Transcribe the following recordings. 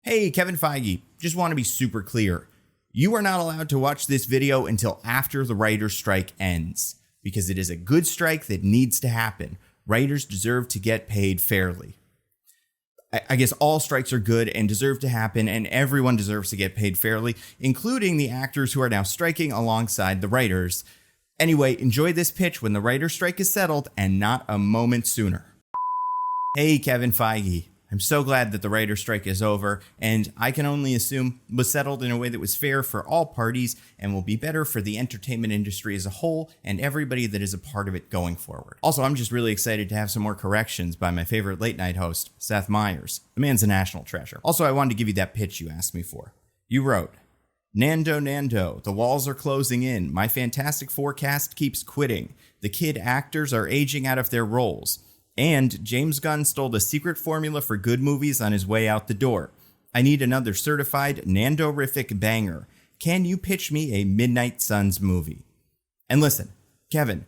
Hey, Kevin Feige, just want to be super clear. You are not allowed to watch this video until after the writer's strike ends, because it is a good strike that needs to happen. Writers deserve to get paid fairly. I guess all strikes are good and deserve to happen, and everyone deserves to get paid fairly, including the actors who are now striking alongside the writers. Anyway, enjoy this pitch when the writer's strike is settled and not a moment sooner. Hey, Kevin Feige. I'm so glad that the writer's strike is over, and I can only assume was settled in a way that was fair for all parties and will be better for the entertainment industry as a whole and everybody that is a part of it going forward. Also, I'm just really excited to have some more corrections by my favorite late night host, Seth Meyers. The man's a national treasure. Also, I wanted to give you that pitch you asked me for. You wrote, Nando, the walls are closing in. My Fantastic Four cast keeps quitting. The kid actors are aging out of their roles. And James Gunn stole the secret formula for good movies on his way out the door. I need another certified Nando-rific banger. Can you pitch me a Midnight Suns movie? And listen, Kevin,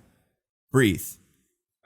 breathe.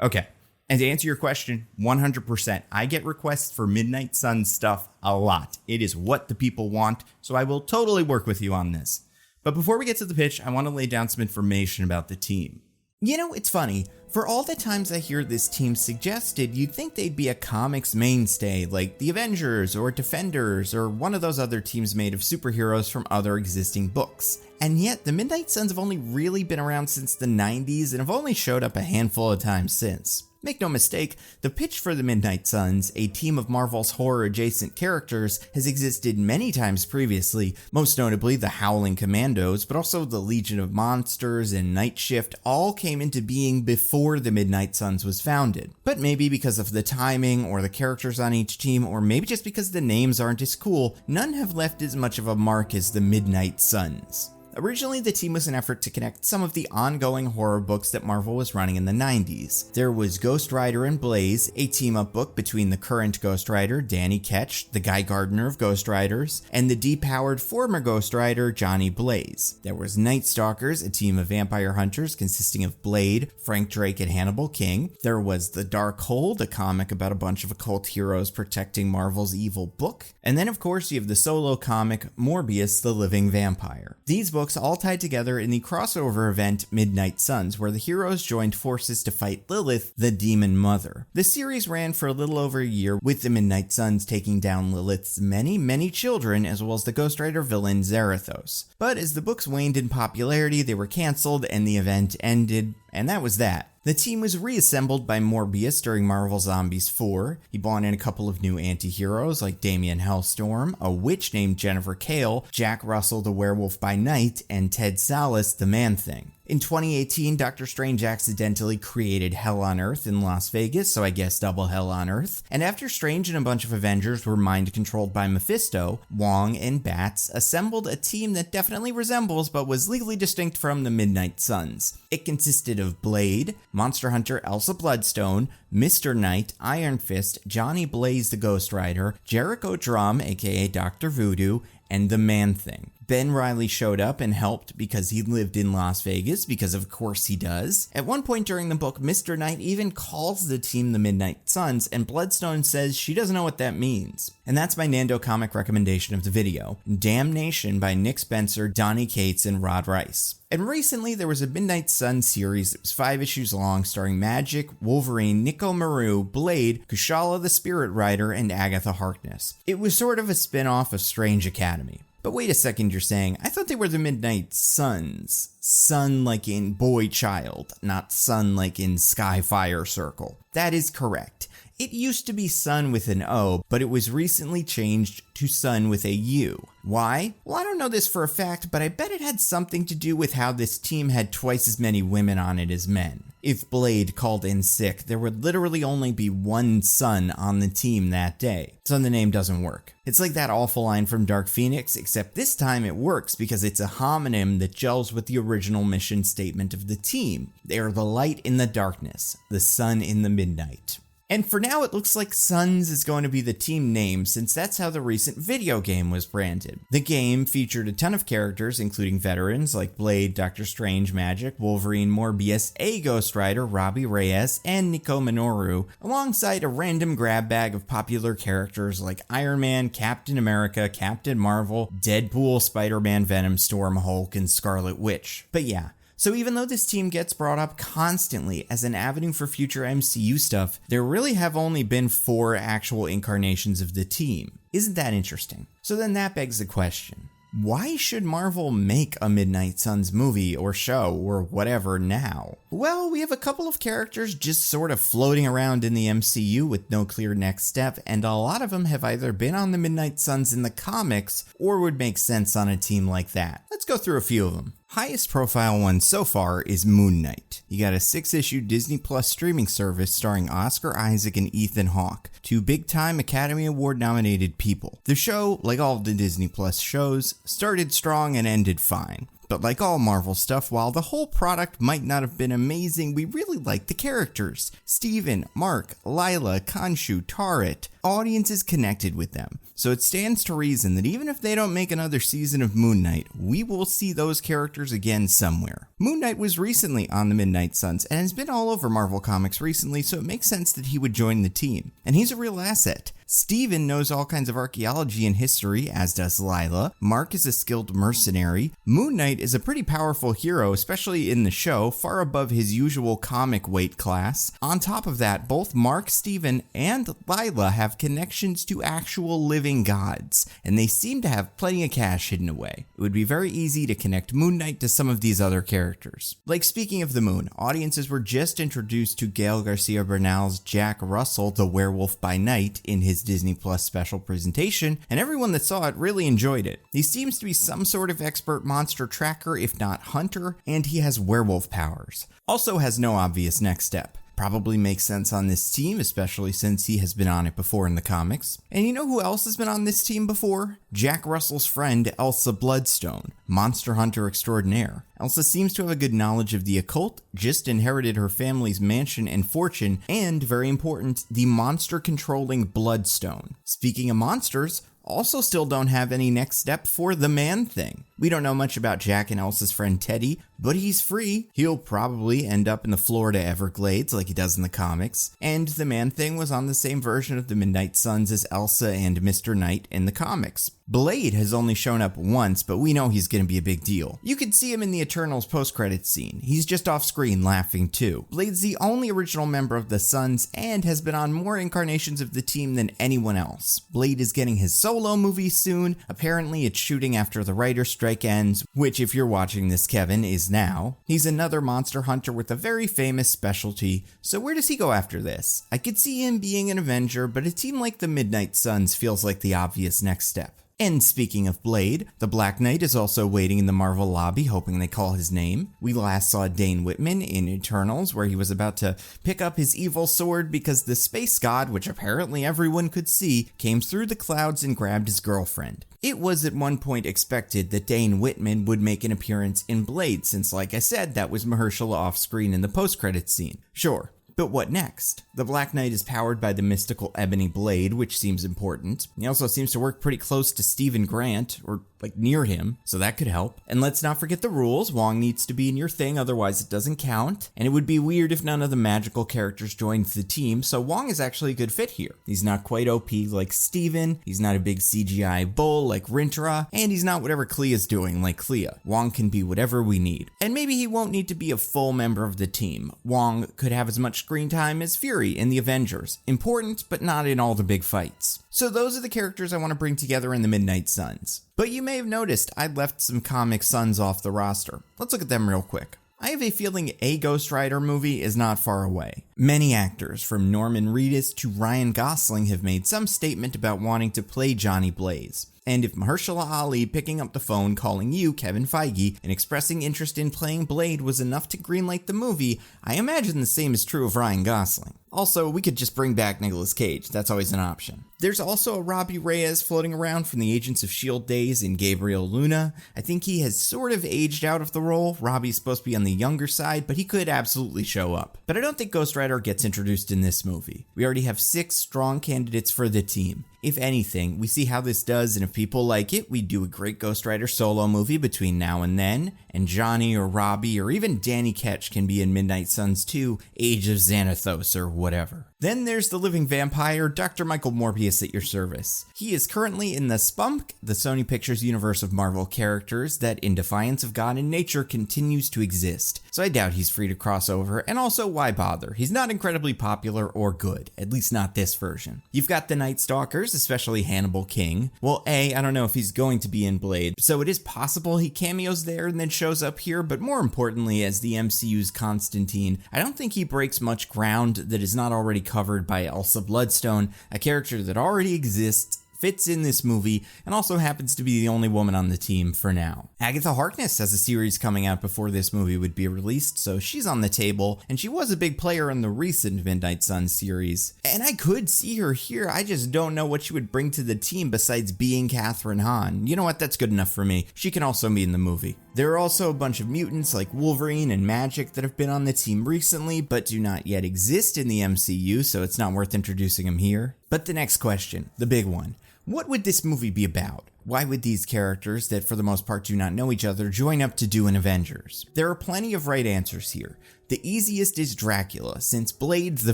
Okay, and to answer your question, 100%, I get requests for Midnight Suns stuff a lot. It is what the people want, so I will totally work with you on this. But before we get to the pitch, I want to lay down some information about the team. You know, it's funny. For all the times I hear this team suggested, you'd think they'd be a comics mainstay like the Avengers or Defenders or one of those other teams made of superheroes from other existing books. And yet, the Midnight Suns have only really been around since the 90s and have only showed up a handful of times since. Make no mistake, the pitch for the Midnight Suns, a team of Marvel's horror-adjacent characters, has existed many times previously, most notably the Howling Commandos, but also the Legion of Monsters and Night Shift all came into being before the Midnight Suns was founded. But maybe because of the timing, or the characters on each team, or maybe just because the names aren't as cool, none have left as much of a mark as the Midnight Suns. Originally, the team was an effort to connect some of the ongoing horror books that Marvel was running in the 90s. There was Ghost Rider and Blaze, a team-up book between the current Ghost Rider, Danny Ketch, the Guy Gardner of Ghost Riders, and the depowered former Ghost Rider, Johnny Blaze. There was Night Stalkers, a team of vampire hunters consisting of Blade, Frank Drake, and Hannibal King. There was The Dark Hold, a comic about a bunch of occult heroes protecting Marvel's evil book. And then, of course, you have the solo comic, Morbius, the Living Vampire. These books all tied together in the crossover event Midnight Suns, where the heroes joined forces to fight Lilith, the Demon Mother. The series ran for a little over a year, with the Midnight Suns taking down Lilith's many children, as well as the Ghost Rider villain Zarathos. But as the books waned in popularity, they were cancelled and the event ended, and that was that. The team was reassembled by Morbius during Marvel Zombies 4. He brought in a couple of new anti-heroes like Damian Hellstorm, a witch named Jennifer Kale, Jack Russell the Werewolf by Night, and Ted Sallis the Man-Thing. In 2018, Doctor Strange accidentally created Hell on Earth in Las Vegas, so I guess double Hell on Earth. And after Strange and a bunch of Avengers were mind-controlled by Mephisto, Wong and Bats assembled a team that definitely resembles but was legally distinct from the Midnight Suns. It consisted of Blade, Monster Hunter Elsa Bloodstone, Mr. Knight, Iron Fist, Johnny Blaze the Ghost Rider, Jericho Drum, aka Dr. Voodoo, and the Man-Thing. Ben Reilly showed up and helped because he lived in Las Vegas, because of course he does. At one point during the book, Mr. Knight even calls the team the Midnight Suns, and Bloodstone says she doesn't know what that means. And that's my Nando comic recommendation of the video, Damnation by Nick Spencer, Donny Cates, and Rod Rice. And recently there was a Midnight Sun series that was 5 issues long, starring Magic, Wolverine, Nico Maru, Blade, Kushala the Spirit Rider, and Agatha Harkness. It was sort of a spin-off of Strange Academy. But wait a second, you're saying, I thought they were the Midnight Suns. Sun like in boy child, not sun like in sky fire circle. That is correct. It used to be Sun with an O, but it was recently changed to Sun with a U. Why? Well, I don't know this for a fact, but I bet it had something to do with how this team had twice as many women on it as men. If Blade called in sick, there would literally only be one Sun on the team that day, so the name doesn't work. It's like that awful line from Dark Phoenix, except this time it works because it's a homonym that gels with the original mission statement of the team. They are the light in the darkness, the sun in the midnight. And for now, it looks like Sons is going to be the team name since that's how the recent video game was branded. The game featured a ton of characters, including veterans like Blade, Doctor Strange, Magic, Wolverine, Morbius, a Ghost Rider, Robbie Reyes, and Nico Minoru, alongside a random grab bag of popular characters like Iron Man, Captain America, Captain Marvel, Deadpool, Spider-Man, Venom, Storm, Hulk, and Scarlet Witch. But yeah, so even though this team gets brought up constantly as an avenue for future MCU stuff, there really have only been 4 actual incarnations of the team. Isn't that interesting? So then that begs the question, why should Marvel make a Midnight Suns movie or show or whatever now? Well, we have a couple of characters just sort of floating around in the MCU with no clear next step, and a lot of them have either been on the Midnight Suns in the comics or would make sense on a team like that. Let's go through a few of them. Highest profile one so far is Moon Knight. You got a 6-issue Disney Plus streaming service starring Oscar Isaac and Ethan Hawke, 2 big-time Academy Award nominated people. The show, like all of the Disney Plus shows, started strong and ended fine. But like all Marvel stuff, while the whole product might not have been amazing, we really liked the characters. Steven, Mark, Lila, Khonshu, Tarit. Audiences connected with them. So it stands to reason that even if they don't make another season of Moon Knight, we will see those characters again somewhere. Moon Knight was recently on the Midnight Suns and has been all over Marvel Comics recently, so it makes sense that he would join the team. And he's a real asset. Steven knows all kinds of archaeology and history, as does Lila. Mark is a skilled mercenary. Moon Knight is a pretty powerful hero, especially in the show, far above his usual comic weight class. On top of that, both Mark, Steven, and Lila have connections to actual living gods, and they seem to have plenty of cash hidden away. It would be very easy to connect Moon Knight to some of these other characters. Like, speaking of the moon, audiences were just introduced to Gael Garcia Bernal's Jack Russell, the Werewolf by Night, in his Disney Plus special presentation, and everyone that saw it really enjoyed it. He seems to be some sort of expert monster tracker, if not hunter, and he has werewolf powers. Also has no obvious next step. Probably makes sense on this team, especially since he has been on it before in the comics. And you know who else has been on this team before? Jack Russell's friend, Elsa Bloodstone, monster hunter extraordinaire. Elsa seems to have a good knowledge of the occult, just inherited her family's mansion and fortune, and, very important, the monster-controlling Bloodstone. Speaking of monsters, also still don't have any next step for the Man-Thing. We don't know much about Jack and Elsa's friend Teddy, but he's free. He'll probably end up in the Florida Everglades like he does in the comics, and the Man-Thing was on the same version of the Midnight Suns as Elsa and Mr. Knight in the comics. Blade has only shown up once, but we know he's going to be a big deal. You could see him in the Eternals post-credits scene. He's just off screen laughing too. Blade's the only original member of the Suns and has been on more incarnations of the team than anyone else. Blade is getting his solo movie soon. Apparently it's shooting after the writer's strike ends, which, if you're watching this, Kevin, is now. He's another monster hunter with a very famous specialty, so where does he go after this? I could see him being an Avenger, but a team like the Midnight Suns feels like the obvious next step. And speaking of Blade, the Black Knight is also waiting in the Marvel lobby, hoping they call his name. We last saw Dane Whitman in Eternals, where he was about to pick up his evil sword because the space god, which apparently everyone could see, came through the clouds and grabbed his girlfriend. It was at one point expected that Dane Whitman would make an appearance in Blade, since, like I said, that was Mahershala off-screen in the post-credits scene. Sure. But what next? The Black Knight is powered by the mystical ebony blade, which seems important. He also seems to work pretty close to Stephen Grant, or near him, so that could help. And let's not forget the rules. Wong needs to be in your thing, otherwise it doesn't count. And it would be weird if none of the magical characters joined the team, so Wong is actually a good fit here. He's not quite OP like Steven, he's not a big CGI bull like Rintrah, and he's not whatever Clea's doing like Clea. Wong can be whatever we need. And maybe he won't need to be a full member of the team. Wong could have as much screen time as Fury in the Avengers. Important, but not in all the big fights. So those are the characters I want to bring together in the Midnight Suns. But you may have noticed I left some comic Suns off the roster. Let's look at them real quick. I have a feeling a Ghost Rider movie is not far away. Many actors, from Norman Reedus to Ryan Gosling, have made some statement about wanting to play Johnny Blaze. And if Mahershala Ali picking up the phone, calling you, Kevin Feige, and expressing interest in playing Blade was enough to greenlight the movie, I imagine the same is true of Ryan Gosling. Also, we could just bring back Nicolas Cage, that's always an option. There's also a Robbie Reyes floating around from the Agents of S.H.I.E.L.D. days in Gabriel Luna. I think he has sort of aged out of the role. Robbie's supposed to be on the younger side, but he could absolutely show up. But I don't think Ghost Rider gets introduced in this movie. We already have 6 strong candidates for the team. If anything, we see how this does, and if people like it, we do a great Ghost Rider solo movie between now and then, and Johnny or Robbie or even Danny Ketch can be in Midnight Suns 2, Age of Xanathos or whatever. Then there's the living vampire, Dr. Michael Morbius at your service. He is currently in the Spunk, the Sony Pictures universe of Marvel characters that, in defiance of God and nature, continues to exist. So I doubt he's free to cross over, and also why bother? He's not incredibly popular or good, at least not this version. You've got the Night Stalkers, especially Hannibal King. Well, I don't know if he's going to be in Blade, so it is possible he cameos there and then shows up here, but more importantly, as the MCU's Constantine, I don't think he breaks much ground that is not already covered by Elsa Bloodstone, a character that already exists, fits in this movie, and also happens to be the only woman on the team for now. Agatha Harkness has a series coming out before this movie would be released, so she's on the table, and she was a big player in the recent Midnight Suns series. And I could see her here, I just don't know what she would bring to the team besides being Catherine Hahn. You know what, that's good enough for me. She can also be in the movie. There are also a bunch of mutants like Wolverine and Magik that have been on the team recently, but do not yet exist in the MCU, so it's not worth introducing them here. But the next question, the big one. What would this movie be about? Why would these characters, that for the most part do not know each other, join up to do an Avengers? There are plenty of right answers here. The easiest is Dracula, since Blade, the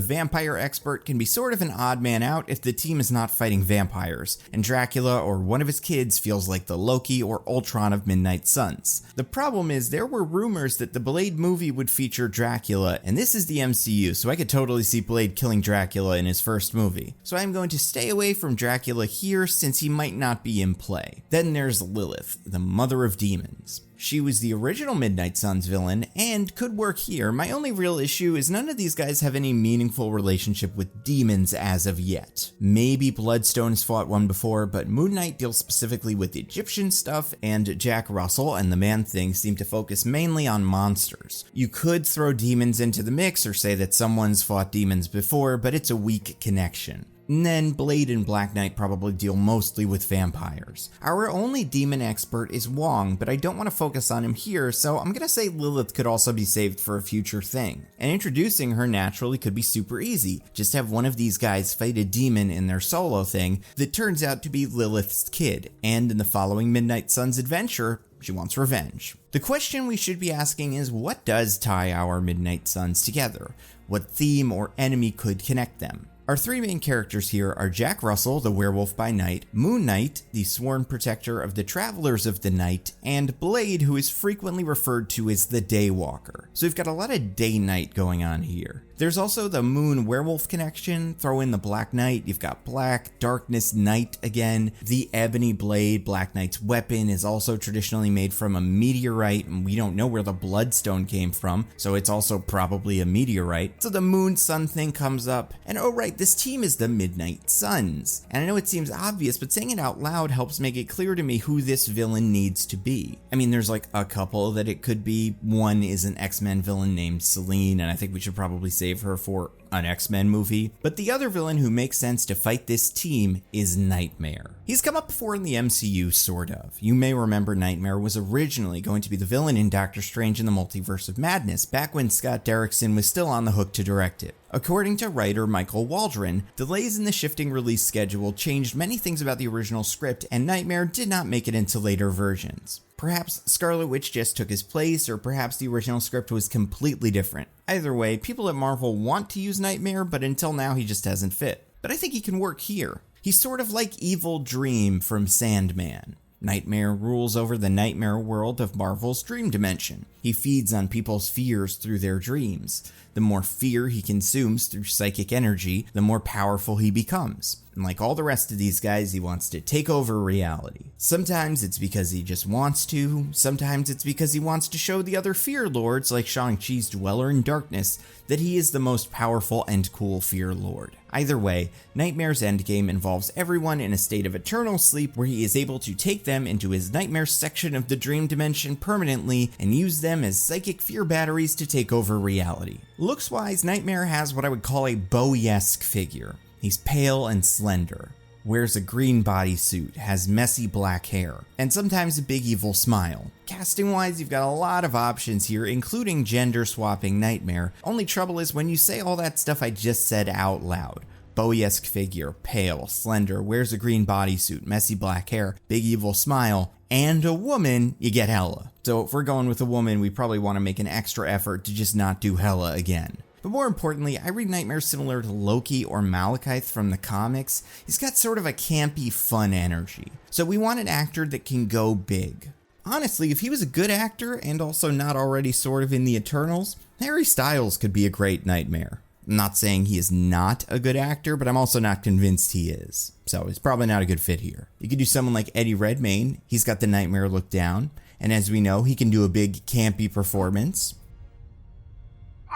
vampire expert, can be sort of an odd man out if the team is not fighting vampires, and Dracula or one of his kids feels like the Loki or Ultron of Midnight Suns. The problem is there were rumors that the Blade movie would feature Dracula, and this is the MCU, so I could totally see Blade killing Dracula in his first movie. So I'm going to stay away from Dracula here since he might not be in play. Then there's Lilith, the mother of demons. She was the original Midnight Suns villain and could work here. My only real issue is none of these guys have any meaningful relationship with demons as of yet. Maybe Bloodstone has fought one before, but Moon Knight deals specifically with Egyptian stuff, and Jack Russell and the Man-Thing seem to focus mainly on monsters. You could throw demons into the mix or say that someone's fought demons before, but it's a weak connection. And then Blade and Black Knight probably deal mostly with vampires. Our only demon expert is Wong, but I don't want to focus on him here, so I'm gonna say Lilith could also be saved for a future thing. And introducing her naturally could be super easy. Just have one of these guys fight a demon in their solo thing that turns out to be Lilith's kid, and in the following Midnight Suns adventure, she wants revenge. The question we should be asking is, what does tie our Midnight Suns together? What theme or enemy could connect them? Our 3 main characters here are Jack Russell, the werewolf by night, Moon Knight, the sworn protector of the Travelers of the Night, and Blade, who is frequently referred to as the Daywalker. So we've got a lot of day-night going on here. There's also the Moon Werewolf connection, throw in the Black Knight, you've got Black, Darkness, Night again. The Ebony Blade, Black Knight's weapon, is also traditionally made from a meteorite, and we don't know where the Bloodstone came from, so it's also probably a meteorite. So the Moon Sun thing comes up, and oh right, this team is the Midnight Suns. And I know it seems obvious, but saying it out loud helps make it clear to me who this villain needs to be. I mean, there's like a couple that it could be. One is an X-Men villain named Selene, and I think we should probably save her for an X-Men movie. But the other villain who makes sense to fight this team is Nightmare. He's come up before in the MCU, sort of. You may remember Nightmare was originally going to be the villain in Doctor Strange in the Multiverse of Madness, back when Scott Derrickson was still on the hook to direct it. According to writer Michael Waldron, delays in the shifting release schedule changed many things about the original script, and Nightmare did not make it into later versions. Perhaps Scarlet Witch just took his place, or perhaps the original script was completely different. Either way, people at Marvel want to use Nightmare, but until now he just hasn't fit. But I think he can work here. He's sort of like Evil Dream from Sandman. Nightmare rules over the nightmare world of Marvel's dream dimension. He feeds on people's fears through their dreams. The more fear he consumes through psychic energy, the more powerful he becomes. And like all the rest of these guys, he wants to take over reality. Sometimes it's because he just wants to, sometimes it's because he wants to show the other Fear Lords, like Shang-Chi's Dweller in Darkness, that he is the most powerful and cool Fear Lord. Either way, Nightmare's endgame involves everyone in a state of eternal sleep where he is able to take them into his nightmare section of the dream dimension permanently and use them as psychic fear batteries to take over reality. Looks-wise, Nightmare has what I would call a Bowie-esque figure. He's pale and slender, wears a green bodysuit, has messy black hair, and sometimes a big evil smile. Casting-wise, you've got a lot of options here, including gender-swapping Nightmare. Only trouble is when you say all that stuff I just said out loud. Bowie-esque figure, pale, slender, wears a green bodysuit, messy black hair, big evil smile, and a woman, you get Hela. So if we're going with a woman, we probably want to make an extra effort to just not do Hela again. But more importantly, I read Nightmare similar to Loki or Malekith from the comics. He's got sort of a campy, fun energy. So we want an actor that can go big. Honestly, if he was a good actor and also not already sort of in the Eternals, Harry Styles could be a great Nightmare. I'm not saying he is not a good actor, but I'm also not convinced he is. So he's probably not a good fit here. You could do someone like Eddie Redmayne. He's got the Nightmare look down. And as we know, he can do a big, campy performance.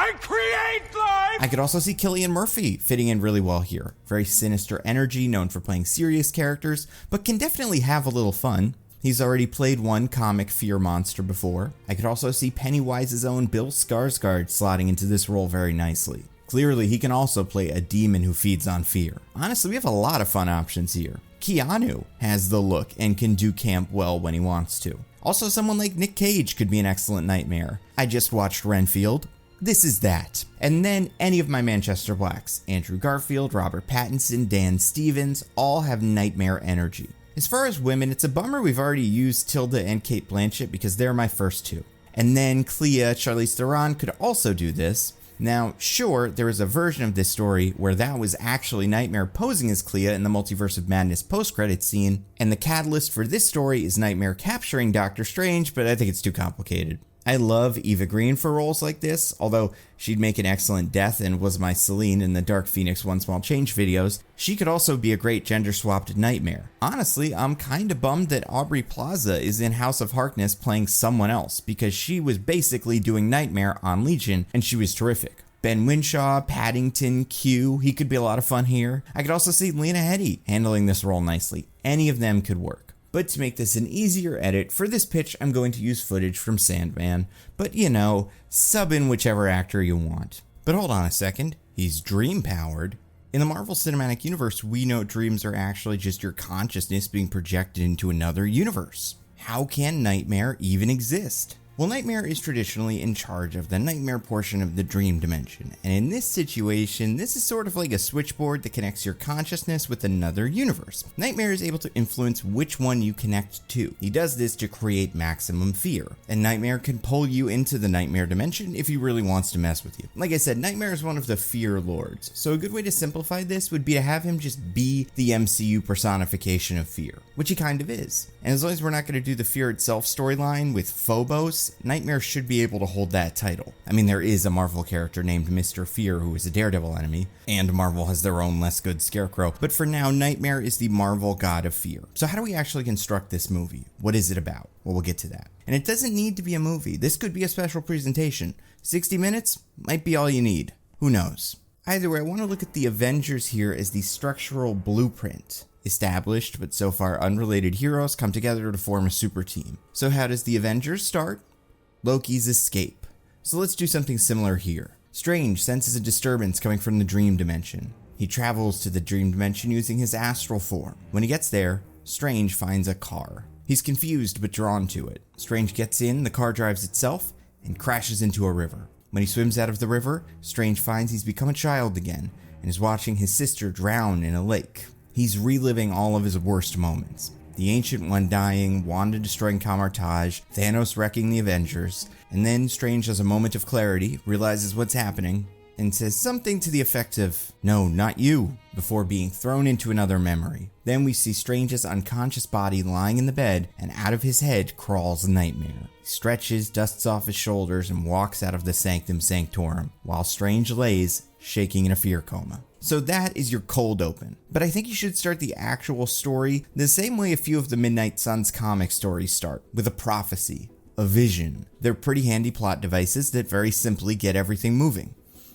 I create life! I could also see Cillian Murphy fitting in really well here. Very sinister energy, known for playing serious characters, but can definitely have a little fun. He's already played one comic fear monster before. I could also see Pennywise's own Bill Skarsgård slotting into this role very nicely. Clearly, he can also play a demon who feeds on fear. Honestly, we have a lot of fun options here. Keanu has the look and can do camp well when he wants to. Also, someone like Nick Cage could be an excellent Nightmare. I just watched Renfield. This is that. And then any of my Manchester Blacks, Andrew Garfield, Robert Pattinson, Dan Stevens, all have Nightmare energy. As far as women, it's a bummer we've already used Tilda and Cate Blanchett because they're my first two. And then Clea, Charlize Theron could also do this. Now, sure, there is a version of this story where that was actually Nightmare posing as Clea in the Multiverse of Madness post-credits scene, and the catalyst for this story is Nightmare capturing Doctor Strange, but I think it's too complicated. I love Eva Green for roles like this, although she'd make an excellent Death and was my Selene in the Dark Phoenix One Small Change videos. She could also be a great gender-swapped Nightmare. Honestly, I'm kinda bummed that Aubrey Plaza is in House of Harkness playing someone else, because she was basically doing Nightmare on Legion, and she was terrific. Ben Winshaw, Paddington, Q, he could be a lot of fun here. I could also see Lena Headey handling this role nicely. Any of them could work. But to make this an easier edit, for this pitch I'm going to use footage from Sandman, but you know, sub in whichever actor you want. But hold on a second, he's dream powered. In the Marvel Cinematic Universe, we know dreams are actually just your consciousness being projected into another universe. How can Nightmare even exist? Well, Nightmare is traditionally in charge of the nightmare portion of the dream dimension, and in this situation, this is sort of like a switchboard that connects your consciousness with another universe. Nightmare is able to influence which one you connect to. He does this to create maximum fear, and Nightmare can pull you into the nightmare dimension if he really wants to mess with you. Like I said, Nightmare is one of the fear lords, so a good way to simplify this would be to have him just be the MCU personification of fear, which he kind of is. And as long as we're not going to do the fear itself storyline with Phobos, Nightmare should be able to hold that title. I mean, there is a Marvel character named Mr. Fear who is a Daredevil enemy, and Marvel has their own less good Scarecrow, but for now, Nightmare is the Marvel god of fear. So how do we actually construct this movie? What is it about? Well, we'll get to that. And it doesn't need to be a movie. This could be a special presentation. 60 minutes might be all you need. Who knows? Either way, I want to look at the Avengers here as the structural blueprint. Established, but so far unrelated heroes come together to form a super team. So how does the Avengers start? Loki's escape. So let's do something similar here. Strange senses a disturbance coming from the dream dimension. He travels to the dream dimension using his astral form. When he gets there, Strange finds a car. He's confused but drawn to it. Strange gets in, the car drives itself, and crashes into a river. When he swims out of the river, Strange finds he's become a child again, and is watching his sister drown in a lake. He's reliving all of his worst moments. The Ancient One dying, Wanda destroying Kamar-Taj, Thanos wrecking the Avengers, and then Strange has a moment of clarity, realizes what's happening, and says something to the effect of, "No, not you," before being thrown into another memory. Then we see Strange's unconscious body lying in the bed, and out of his head crawls Nightmare. He stretches, dusts off his shoulders, and walks out of the Sanctum Sanctorum. While Strange lays, shaking in a fear coma. So that is your cold open. But I think you should start the actual story the same way a few of the Midnight Suns comic stories start, with a prophecy, a vision. They're pretty handy plot devices that very simply get everything moving.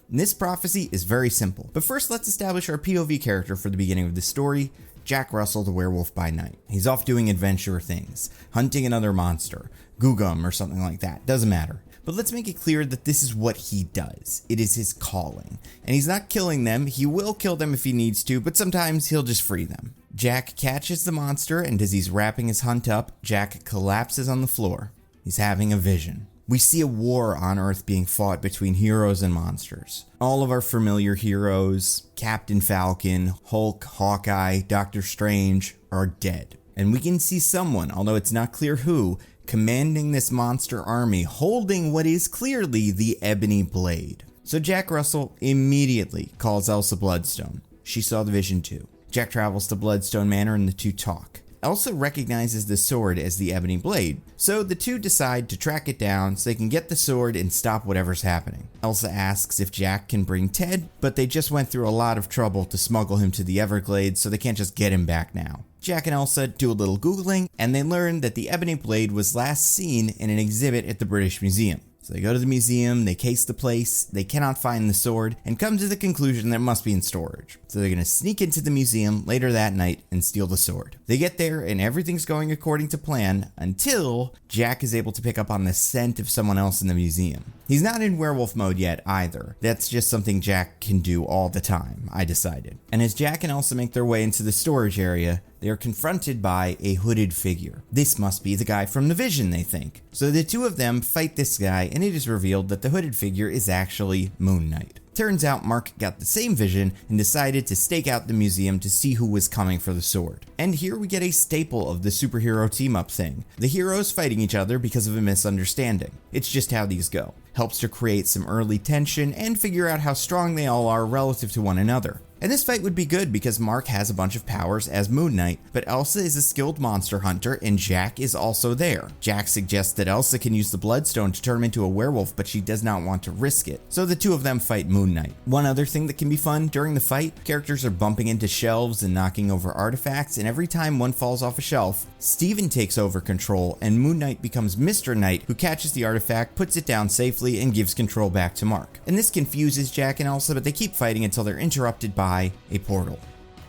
And this prophecy is very simple. But first, let's establish our POV character for the beginning of the story, Jack Russell, the werewolf by night. He's off doing adventure things, hunting another monster, Googum or something like that, doesn't matter. But let's make it clear that this is what he does. It is his calling. And he's not killing them. He will kill them if he needs to, but sometimes he'll just free them. Jack catches the monster, and as he's wrapping his hunt up, Jack collapses on the floor. He's having a vision. We see a war on Earth being fought between heroes and monsters. All of our familiar heroes, Captain Falcon, Hulk, Hawkeye, Doctor Strange, are dead. And we can see someone, although it's not clear who, commanding this monster army, holding what is clearly the Ebony Blade. So Jack Russell immediately calls Elsa Bloodstone. She saw the vision too. Jack travels to Bloodstone Manor and the two talk. Elsa recognizes the sword as the Ebony Blade, so the two decide to track it down so they can get the sword and stop whatever's happening. Elsa asks if Jack can bring Ted, but they just went through a lot of trouble to smuggle him to the Everglades, so they can't just get him back now. Jack and Elsa do a little Googling, and they learn that the Ebony Blade was last seen in an exhibit at the British Museum. So they go to the museum, they case the place, they cannot find the sword, and come to the conclusion that it must be in storage. So they're gonna sneak into the museum later that night and steal the sword. They get there and everything's going according to plan until Jack is able to pick up on the scent of someone else in the museum. He's not in werewolf mode yet either. That's just something Jack can do all the time, I decided. And as Jack and Elsa make their way into the storage area, they are confronted by a hooded figure. This must be the guy from the vision, they think. So the two of them fight this guy, and it is revealed that the hooded figure is actually Moon Knight. Turns out Mark got the same vision and decided to stake out the museum to see who was coming for the sword. And here we get a staple of the superhero team-up thing. The heroes fighting each other because of a misunderstanding. It's just how these go. Helps to create some early tension and figure out how strong they all are relative to one another. And this fight would be good because Mark has a bunch of powers as Moon Knight, but Elsa is a skilled monster hunter and Jack is also there. Jack suggests that Elsa can use the Bloodstone to turn him into a werewolf, but she does not want to risk it. So the two of them fight Moon Knight. One other thing that can be fun during the fight, characters are bumping into shelves and knocking over artifacts, and every time one falls off a shelf, Steven takes over control and Moon Knight becomes Mr. Knight, who catches the artifact, puts it down safely, and gives control back to Mark. And this confuses Jack and Elsa, but they keep fighting until they're interrupted by a portal.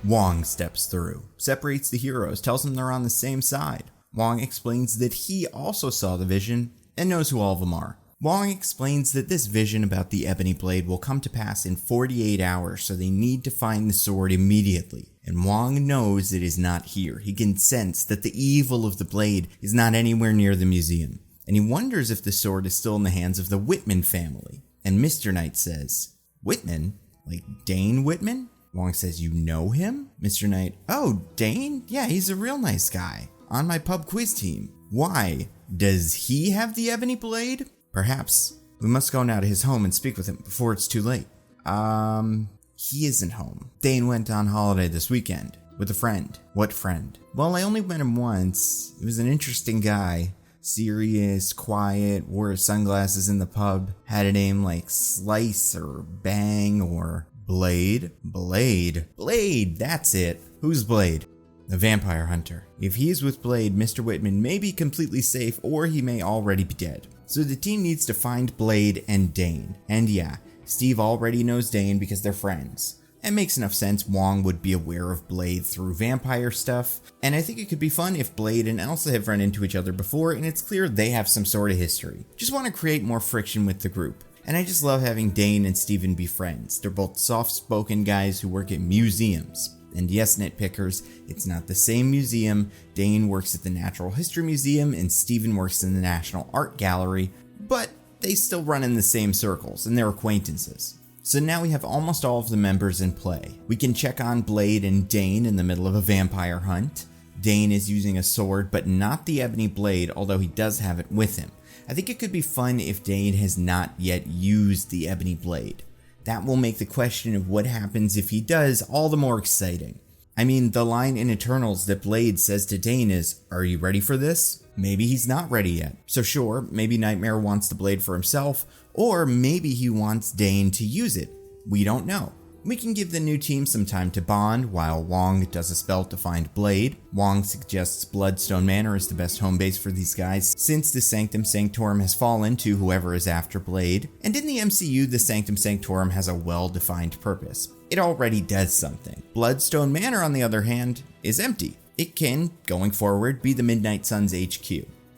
Wong steps through, separates the heroes, tells them they're on the same side. Wong explains that he also saw the vision and knows who all of them are. Wong explains that this vision about the Ebony Blade will come to pass in 48 hours, so they need to find the sword immediately. And Wong knows it is not here. He can sense that the evil of the blade is not anywhere near the museum. And he wonders if the sword is still in the hands of the Whitman family. And Mr. Knight says, Whitman? Like Dane Whitman? Wong says, you know him? Mr. Knight, oh, Dane? Yeah, he's a real nice guy. On my pub quiz team. Why? Does he have the Ebony Blade? Perhaps. We must go now to his home and speak with him before it's too late. He isn't home. Dane went on holiday this weekend with a friend. What friend? Well, I only met him once. He was an interesting guy. Serious, quiet, wore his sunglasses in the pub, had a name like Slice or Bang or Blade? Blade, that's it. Who's Blade? The vampire hunter. If he's with Blade, Mr. Whitman may be completely safe or he may already be dead. So the team needs to find Blade and Dane. And yeah, Steve already knows Dane because they're friends. It makes enough sense Wong would be aware of Blade through vampire stuff, and I think it could be fun if Blade and Elsa have run into each other before and it's clear they have some sort of history. Just want to create more friction with the group. And I just love having Dane and Steven be friends. They're both soft-spoken guys who work at museums. And yes, nitpickers, it's not the same museum. Dane works at the Natural History Museum and Steven works in the National Art Gallery, but they still run in the same circles and they're acquaintances. So now we have almost all of the members in play. We can check on Blade and Dane in the middle of a vampire hunt. Dane is using a sword, but not the Ebony Blade, although he does have it with him. I think it could be fun if Dane has not yet used the Ebony Blade. That will make the question of what happens if he does all the more exciting. I mean, the line in Eternals that Blade says to Dane is, "Are you ready for this?" Maybe he's not ready yet. So sure, maybe Nightmare wants the blade for himself, or maybe he wants Dane to use it. We don't know. We can give the new team some time to bond while Wong does a spell to find Blade. Wong suggests Bloodstone Manor is the best home base for these guys since the Sanctum Sanctorum has fallen to whoever is after Blade. And in the MCU, the Sanctum Sanctorum has a well-defined purpose. It already does something. Bloodstone Manor, on the other hand, is empty. It can, going forward, be the Midnight Suns HQ.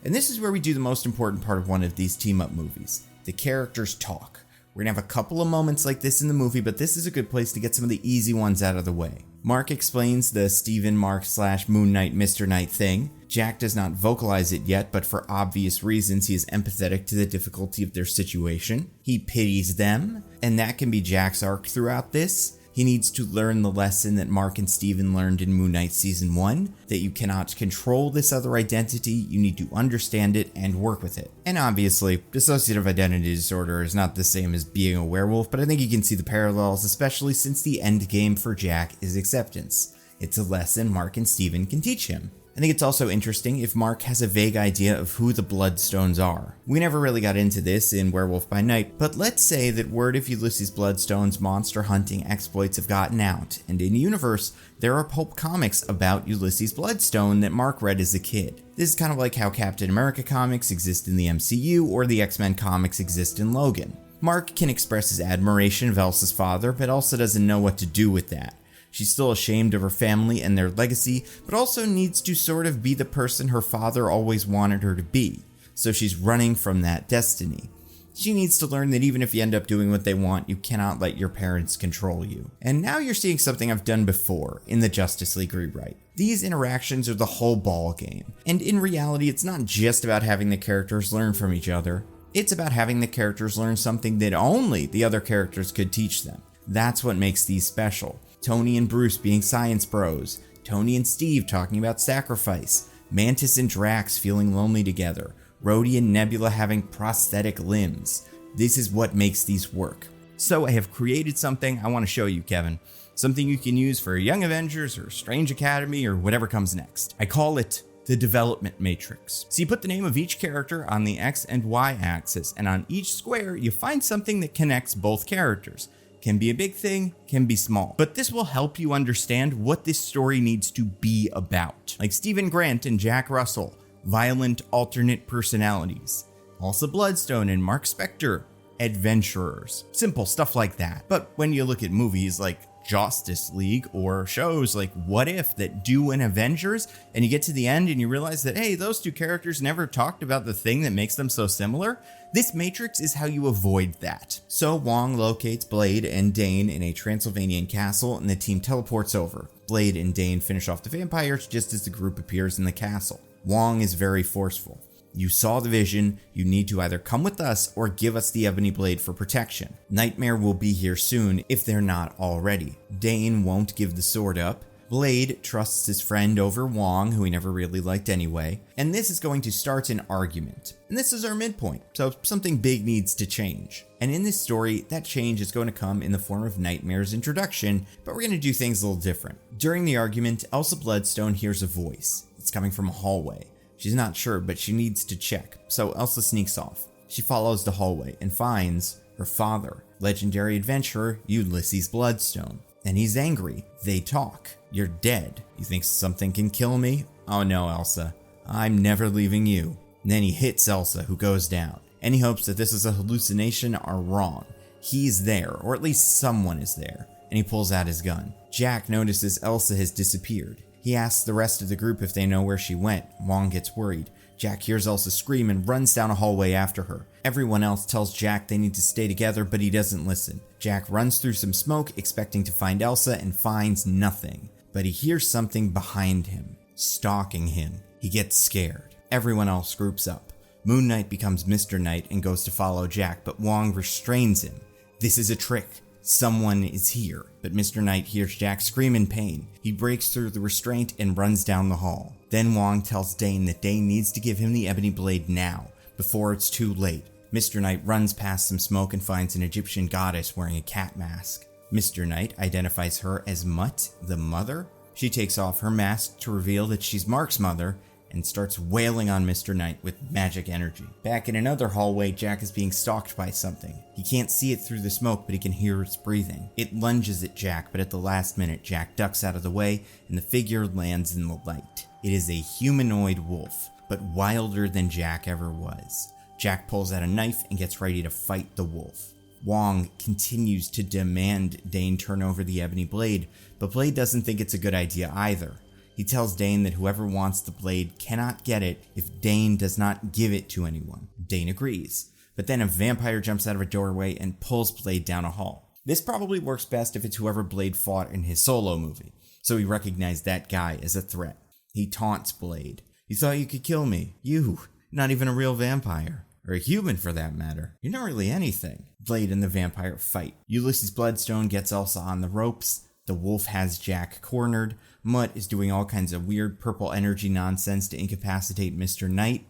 And this is where we do the most important part of one of these team-up movies. The characters talk. We're gonna have a couple of moments like this in the movie, but this is a good place to get some of the easy ones out of the way. Mark explains the Stephen Mark / Moon Knight Mr. Knight thing. Jack does not vocalize it yet, but for obvious reasons, he is empathetic to the difficulty of their situation. He pities them, and that can be Jack's arc throughout this. He needs to learn the lesson that Mark and Steven learned in Moon Knight Season 1, that you cannot control this other identity, you need to understand it and work with it. And obviously, dissociative identity disorder is not the same as being a werewolf, but I think you can see the parallels, especially since the end game for Jack is acceptance. It's a lesson Mark and Steven can teach him. I think it's also interesting if Mark has a vague idea of who the Bloodstones are. We never really got into this in Werewolf by Night, but let's say that word of Ulysses Bloodstone's monster hunting exploits have gotten out, and in universe, there are pulp comics about Ulysses Bloodstone that Mark read as a kid. This is kind of like how Captain America comics exist in the MCU or the X-Men comics exist in Logan. Mark can express his admiration of Elsa's father, but also doesn't know what to do with that. She's still ashamed of her family and their legacy, but also needs to sort of be the person her father always wanted her to be. So she's running from that destiny. She needs to learn that even if you end up doing what they want, you cannot let your parents control you. And now you're seeing something I've done before in the Justice League rewrite. These interactions are the whole ball game. And in reality, it's not just about having the characters learn from each other. It's about having the characters learn something that only the other characters could teach them. That's what makes these special. Tony and Bruce being science bros, Tony and Steve talking about sacrifice, Mantis and Drax feeling lonely together, Rhodey and Nebula having prosthetic limbs. This is what makes these work. So I have created something I want to show you, Kevin. Something you can use for Young Avengers or Strange Academy or whatever comes next. I call it the development matrix. So you put the name of each character on the X and Y axis, and on each square you find something that connects both characters. Can be a big thing, can be small. But this will help you understand what this story needs to be about. Like Stephen Grant and Jack Russell, violent alternate personalities. Elsa Bloodstone and Mark Spector, adventurers. Simple stuff like that. But when you look at movies like Justice League or shows like What If that do an Avengers, and you get to the end and you realize that, hey, those two characters never talked about the thing that makes them so similar, this matrix is how you avoid that. So Wong locates Blade and Dane in a Transylvanian castle, and the team teleports over. Blade and Dane finish off the vampires just as the group appears in the castle. Wong is very forceful. You saw the vision, you need to either come with us or give us the Ebony Blade for protection. Nightmare will be here soon if they're not already. Dane won't give the sword up. Blade trusts his friend over Wong, who he never really liked anyway, and this is going to start an argument. And this is our midpoint, so something big needs to change. And in this story, that change is going to come in the form of Nightmare's introduction, but we're going to do things a little different. During the argument, Elsa Bloodstone hears a voice. It's coming from a hallway. She's not sure, but she needs to check, so Elsa sneaks off. She follows the hallway and finds her father, legendary adventurer Ulysses Bloodstone. And he's angry. They talk. You're dead. You think something can kill me? Oh no, Elsa. I'm never leaving you. And then he hits Elsa, who goes down. Any hopes that this is a hallucination are wrong. He's there, or at least someone is there. And he pulls out his gun. Jack notices Elsa has disappeared. He asks the rest of the group if they know where she went. Wong gets worried. Jack hears Elsa scream and runs down a hallway after her. Everyone else tells Jack they need to stay together, but he doesn't listen. Jack runs through some smoke, expecting to find Elsa, and finds nothing. But he hears something behind him, stalking him. He gets scared. Everyone else groups up. Moon Knight becomes Mr. Knight and goes to follow Jack, but Wong restrains him. This is a trick. Someone is here. But Mr. Knight hears Jack scream in pain. He breaks through the restraint and runs down the hall. Then Wong tells Dane that Dane needs to give him the Ebony Blade now, before it's too late. Mr. Knight runs past some smoke and finds an Egyptian goddess wearing a cat mask. Mr. Knight identifies her as Mutt, the mother. She takes off her mask to reveal that she's Mark's mother, and starts wailing on Mr. Knight with magic energy. Back in another hallway, Jack is being stalked by something. He can't see it through the smoke, but he can hear its breathing. It lunges at Jack, but at the last minute, Jack ducks out of the way and the figure lands in the light. It is a humanoid wolf, but wilder than Jack ever was. Jack pulls out a knife and gets ready to fight the wolf. Wong continues to demand Dane turn over the ebony blade, but Blade doesn't think it's a good idea either. He tells Dane that whoever wants the blade cannot get it if Dane does not give it to anyone. Dane agrees, but then a vampire jumps out of a doorway and pulls Blade down a hall. This probably works best if it's whoever Blade fought in his solo movie, so he recognized that guy as a threat. He taunts Blade. "You thought you could kill me? You, not even a real vampire. Or a human for that matter. You're not really anything." Blade and the vampire fight. Ulysses Bloodstone gets Elsa on the ropes. The wolf has Jack cornered. Mutt is doing all kinds of weird purple energy nonsense to incapacitate Mr. Knight.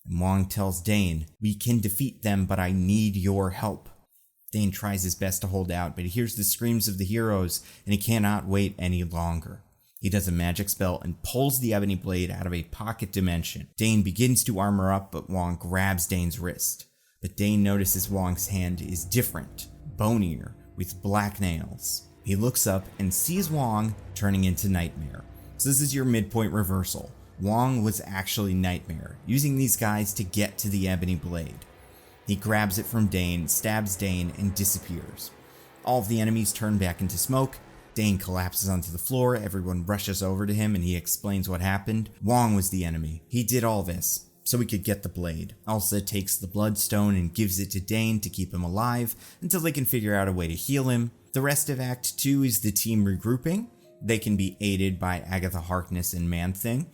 And Wong tells Dane, "We can defeat them, but I need your help." Dane tries his best to hold out, but he hears the screams of the heroes, and he cannot wait any longer. He does a magic spell and pulls the ebony blade out of a pocket dimension. Dane begins to armor up, but Wong grabs Dane's wrist. But Dane notices Wong's hand is different, bonier, with black nails. He looks up and sees Wong turning into Nightmare. So this is your midpoint reversal. Wong was actually Nightmare, using these guys to get to the ebony blade. He grabs it from Dane, stabs Dane, and disappears. All of the enemies turn back into smoke. Dane collapses onto the floor, everyone rushes over to him, and he explains what happened. Wong was the enemy. He did all this so he could get the blade. Elsa takes the bloodstone and gives it to Dane to keep him alive until they can figure out a way to heal him. The rest of Act 2 is the team regrouping. They can be aided by Agatha Harkness and Man-Thing.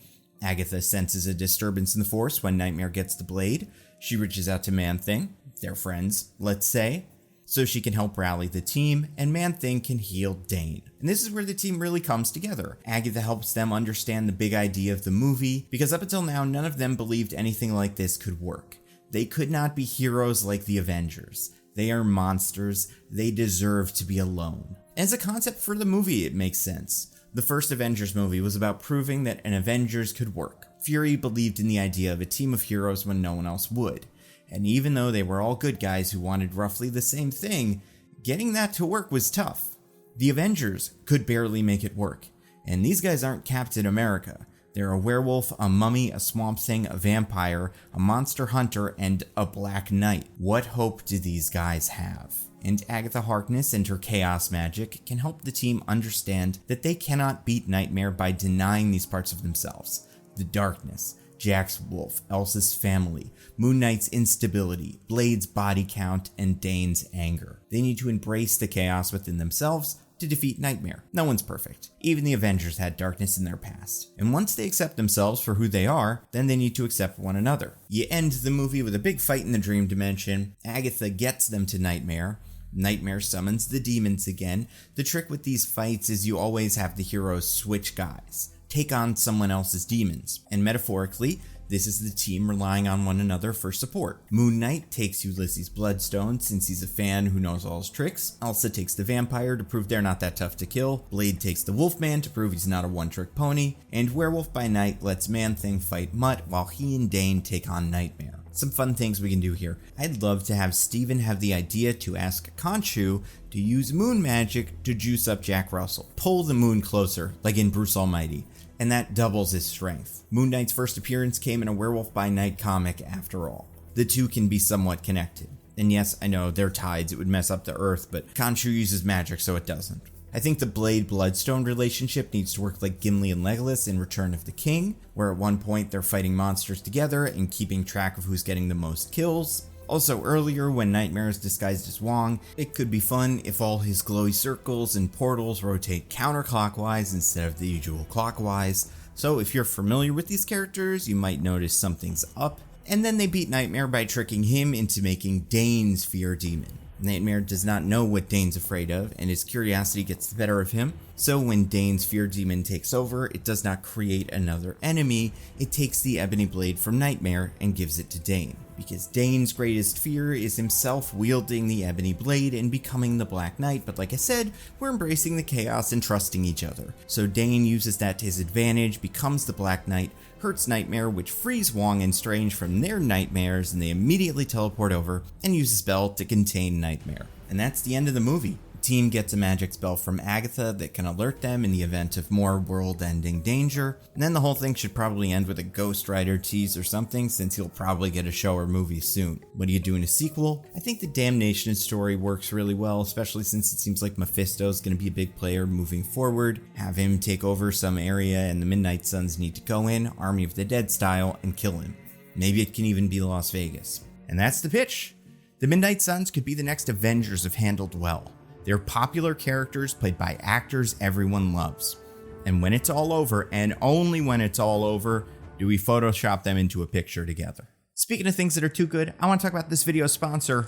Agatha senses a disturbance in the Force when Nightmare gets the blade. She reaches out to Man-Thing, they're friends, let's say, so she can help rally the team, and Man-Thing can heal Dane. And this is where the team really comes together. Agatha helps them understand the big idea of the movie, because up until now, none of them believed anything like this could work. They could not be heroes like the Avengers. They are monsters. They deserve to be alone. As a concept for the movie, it makes sense. The first Avengers movie was about proving that an Avengers could work. Fury believed in the idea of a team of heroes when no one else would. And even though they were all good guys who wanted roughly the same thing, getting that to work was tough. The Avengers could barely make it work. And these guys aren't Captain America. They're a werewolf, a mummy, a swamp thing, a vampire, a monster hunter, and a Black Knight. What hope do these guys have? And Agatha Harkness and her chaos magic can help the team understand that they cannot beat Nightmare by denying these parts of themselves. The darkness, Jack's wolf, Elsa's family, Moon Knight's instability, Blade's body count, and Dane's anger. They need to embrace the chaos within themselves to defeat Nightmare. No one's perfect. Even the Avengers had darkness in their past. And once they accept themselves for who they are, then they need to accept one another. You end the movie with a big fight in the dream dimension. Agatha gets them to Nightmare. Nightmare summons the demons again. The trick with these fights is you always have the heroes switch guys, take on someone else's demons. And metaphorically, this is the team relying on one another for support. Moon Knight takes Ulysses Bloodstone since he's a fan who knows all his tricks. Elsa takes the vampire to prove they're not that tough to kill. Blade takes the Wolfman to prove he's not a one-trick pony. And Werewolf by Night lets Man-Thing fight Mutt while he and Dane take on Nightmare. Some fun things we can do here. I'd love to have Steven have the idea to ask Khonshu to use moon magic to juice up Jack Russell. Pull the moon closer, like in Bruce Almighty, and that doubles his strength. Moon Knight's first appearance came in a Werewolf by Night comic after all. The two can be somewhat connected. And yes, I know they're tides, it would mess up the Earth, but Khonshu uses magic so it doesn't. I think the Blade-Bloodstone relationship needs to work like Gimli and Legolas in Return of the King, where at one point they're fighting monsters together and keeping track of who's getting the most kills. Also earlier, when Nightmare is disguised as Wong, it could be fun if all his glowy circles and portals rotate counterclockwise instead of the usual clockwise. So if you're familiar with these characters, you might notice something's up. And then they beat Nightmare by tricking him into making Dane's fear demon. Nightmare does not know what Dane's afraid of, and his curiosity gets the better of him. So when Dane's fear demon takes over, it does not create another enemy, it takes the ebony blade from Nightmare and gives it to Dane. Because Dane's greatest fear is himself wielding the ebony blade and becoming the Black Knight, but like I said, we're embracing the chaos and trusting each other. So Dane uses that to his advantage, becomes the Black Knight, Hurt's nightmare, which frees Wong and Strange from their nightmares, and they immediately teleport over and use a spell to contain Nightmare. And that's the end of the movie. The team gets a magic spell from Agatha that can alert them in the event of more world-ending danger, and then the whole thing should probably end with a Ghost Rider tease or something, since he'll probably get a show or movie soon. What do you do in a sequel? I think the Damnation story works really well, especially since it seems like Mephisto's going to be a big player moving forward. Have him take over some area and the Midnight Suns need to go in, Army of the Dead style, and kill him. Maybe it can even be Las Vegas. And that's the pitch. The Midnight Suns could be the next Avengers if handled well. They're popular characters played by actors everyone loves. And when it's all over, and only when it's all over, do we Photoshop them into a picture together. Speaking of things that are too good, I want to talk about this video's sponsor,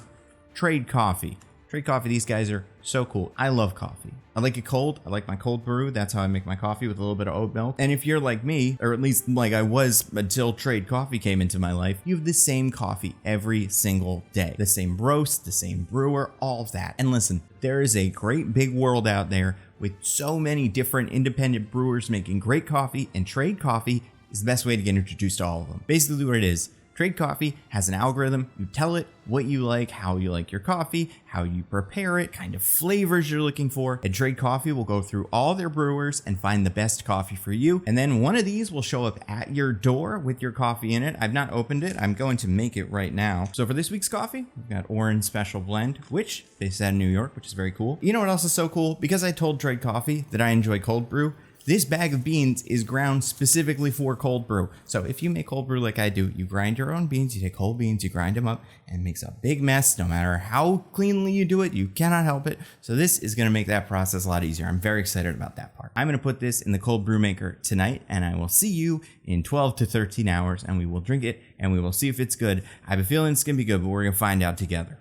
Trade Coffee. Trade Coffee, these guys are so cool. I love coffee. I like it cold. I like my cold brew. That's how I make my coffee, with a little bit of oat milk. And if you're like me, or at least like I was until Trade Coffee came into my life, you have the same coffee every single day. The same roast, the same brewer, all of that. And listen, there is a great big world out there with so many different independent brewers making great coffee, and Trade Coffee is the best way to get introduced to all of them. Basically what it is, Trade Coffee has an algorithm. You tell it what you like, how you like your coffee, how you prepare it, kind of flavors you're looking for. And Trade Coffee will go through all their brewers and find the best coffee for you. And then one of these will show up at your door with your coffee in it. I've not opened it. I'm going to make it right now. So for this week's coffee, we've got Orange Special Blend, which based out of New York, which is very cool. You know what else is so cool? Because I told Trade Coffee that I enjoy cold brew, this bag of beans is ground specifically for cold brew. So if you make cold brew like I do, you grind your own beans, you take whole beans, you grind them up, and it makes a big mess. No matter how cleanly you do it, you cannot help it. So this is gonna make that process a lot easier. I'm very excited about that part. I'm gonna put this in the cold brew maker tonight, and I will see you in 12 to 13 hours, and we will drink it, and we will see if it's good. I have a feeling it's gonna be good, but we're gonna find out together.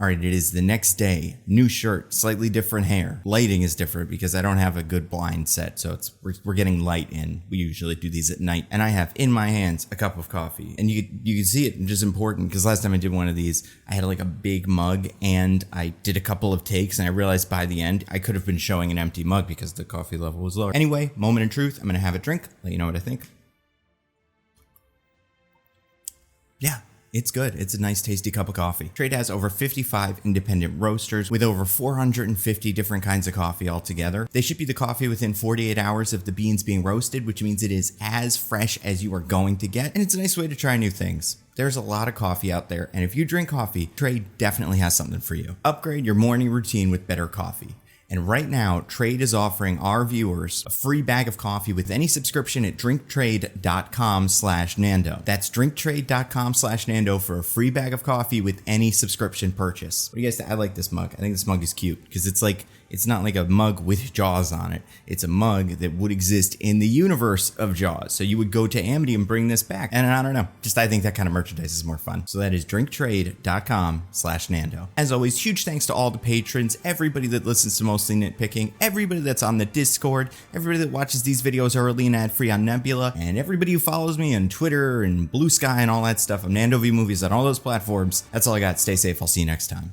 All right, it is the next day. New shirt, slightly different hair. Lighting is different because I don't have a good blind set, so we're getting light in. We usually do these at night, and I have in my hands a cup of coffee, and you can see it, which is important because last time I did one of these, I had like a big mug, and I did a couple of takes, and I realized by the end I could have been showing an empty mug because the coffee level was lower. Anyway, moment of truth. I'm gonna have a drink. Let you know what I think. Yeah. It's good. It's a nice, tasty cup of coffee. Trade has over 55 independent roasters with over 450 different kinds of coffee altogether. They ship you the coffee within 48 hours of the beans being roasted, which means it is as fresh as you are going to get, and it's a nice way to try new things. There's a lot of coffee out there, and if you drink coffee, Trade definitely has something for you. Upgrade your morning routine with better coffee. And right now, Trade is offering our viewers a free bag of coffee with any subscription at drinktrade.com/Nando. That's drinktrade.com/Nando for a free bag of coffee with any subscription purchase. What do you guys think? I like this mug. I think this mug is cute because it's not like a mug with Jaws on it. It's a mug that would exist in the universe of Jaws. So you would go to Amity and bring this back. And I don't know. I think that kind of merchandise is more fun. So that is drinktrade.com/Nando. As always, huge thanks to all the patrons, everybody that listens to Mostly Nitpicking, everybody that's on the Discord, everybody that watches these videos early and ad-free on Nebula, and everybody who follows me on Twitter and Blue Sky and all that stuff. I'm Nando V Movies on all those platforms. That's all I got. Stay safe. I'll see you next time.